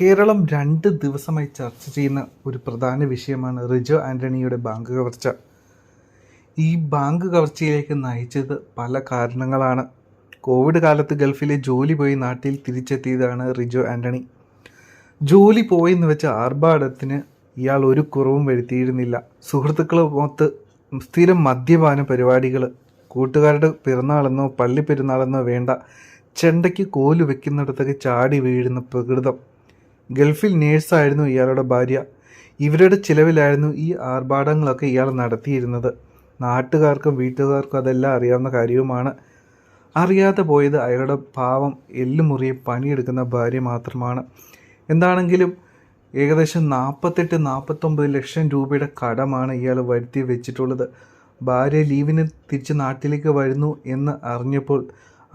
കേരളം 2 ദിവസമായി ചർച്ച ചെയ്യുന്ന ഒരു പ്രധാന വിഷയമാണ് റിജോ ആൻ്റണിയുടെ ബാങ്ക് കവർച്ച. ഈ ബാങ്ക് കവർച്ചയിലേക്ക് നയിച്ചത് പല കാരണങ്ങളാണ്. കോവിഡ് കാലത്ത് ഗൾഫിലെ ജോലി പോയി നാട്ടിൽ തിരിച്ചെത്തിയതാണ് റിജോ ആൻ്റണി. ജോലി പോയെന്ന് വെച്ച ആർഭാടത്തിന് ഇയാൾ ഒരു കുറവും വരുത്തിയിരുന്നില്ല. സുഹൃത്തുക്കളുമൊത്ത് സ്ഥിരം മദ്യപാന പരിപാടികൾ, കൂട്ടുകാരുടെ പിറന്നാളെന്നോ പള്ളി പെരുന്നാളെന്നോ വേണ്ട, ചെണ്ടയ്ക്ക് കോല് വെക്കുന്നിടത്തൊക്കെ ചാടി വീഴുന്ന പ്രകൃതം. ഗൾഫിൽ നേഴ്സായിരുന്നു ഇയാളുടെ ഭാര്യ. ഇവരുടെ ചിലവിലായിരുന്നു ഈ ആർഭാടങ്ങളൊക്കെ ഇയാൾ നടത്തിയിരുന്നത്. നാട്ടുകാർക്കും വീട്ടുകാർക്കും അതെല്ലാം അറിയാവുന്ന കാര്യവുമാണ്. അറിയാതെ പോയത് അയാളുടെ പാവം എല്ലുമുറിയെ പണിയെടുക്കുന്ന ഭാര്യ മാത്രമാണ്. എന്താണെങ്കിലും ഏകദേശം 48-49 ലക്ഷം രൂപയുടെ കടമാണ് ഇയാൾ വരുത്തി വെച്ചിട്ടുള്ളത്. ഭാര്യ ലീവിന് തിരിച്ച് നാട്ടിലേക്ക് വരുന്നു എന്ന് അറിഞ്ഞപ്പോൾ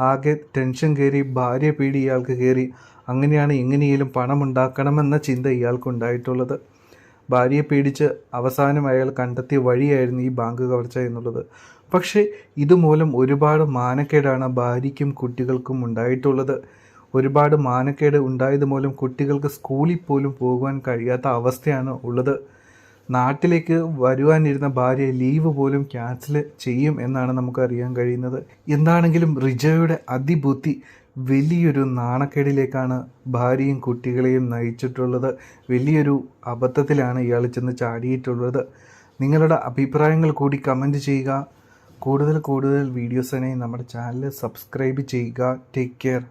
ആകെ ടെൻഷൻ കയറി, ഭാര്യ പേടി ഇയാൾക്ക് കയറി. അങ്ങനെയാണ് എങ്ങനെയും പണമുണ്ടാക്കണമെന്ന ചിന്ത ഇയാൾക്കുണ്ടായിട്ടുള്ളത്. ഭാര്യയെ പേടിച്ച് അവസാനം അയാൾ കണ്ടെത്തിയ വഴിയായിരുന്നു ഈ ബാങ്ക് കവർച്ച എന്നുള്ളത്. പക്ഷേ ഇതുമൂലം ഒരുപാട് മാനക്കേടാണ് ഭാര്യയ്ക്കും കുട്ടികൾക്കും ഉണ്ടായിട്ടുള്ളത്. ഒരുപാട് മാനക്കേട് ഉണ്ടായത് മൂലം കുട്ടികൾക്ക് സ്കൂളിൽ പോലും പോകുവാൻ കഴിയാത്ത അവസ്ഥയാണ് ഉള്ളത്. നാട്ടിലേക്ക് വരുവാനിരുന്ന ഭാര്യ ലീവ് പോലും ക്യാൻസൽ ചെയ്യും എന്നാണ് നമുക്കറിയാൻ കഴിയുന്നത്. എന്താണെങ്കിലും റിജോയുടെ അതിബുദ്ധി വലിയൊരു നാണക്കേടിലേക്കാണ് ഭാര്യയും കുട്ടികളെയും നയിച്ചിട്ടുള്ളത്. വലിയൊരു അബദ്ധത്തിലാണ് ഇയാൾ ചെന്ന് ചാടിയിട്ടുള്ളത്. നിങ്ങളുടെ അഭിപ്രായങ്ങൾ കൂടി കമൻറ്റ് ചെയ്യുക. കൂടുതൽ വീഡിയോസിനായി നമ്മുടെ ചാനൽ സബ്സ്ക്രൈബ് ചെയ്യുക. Take care.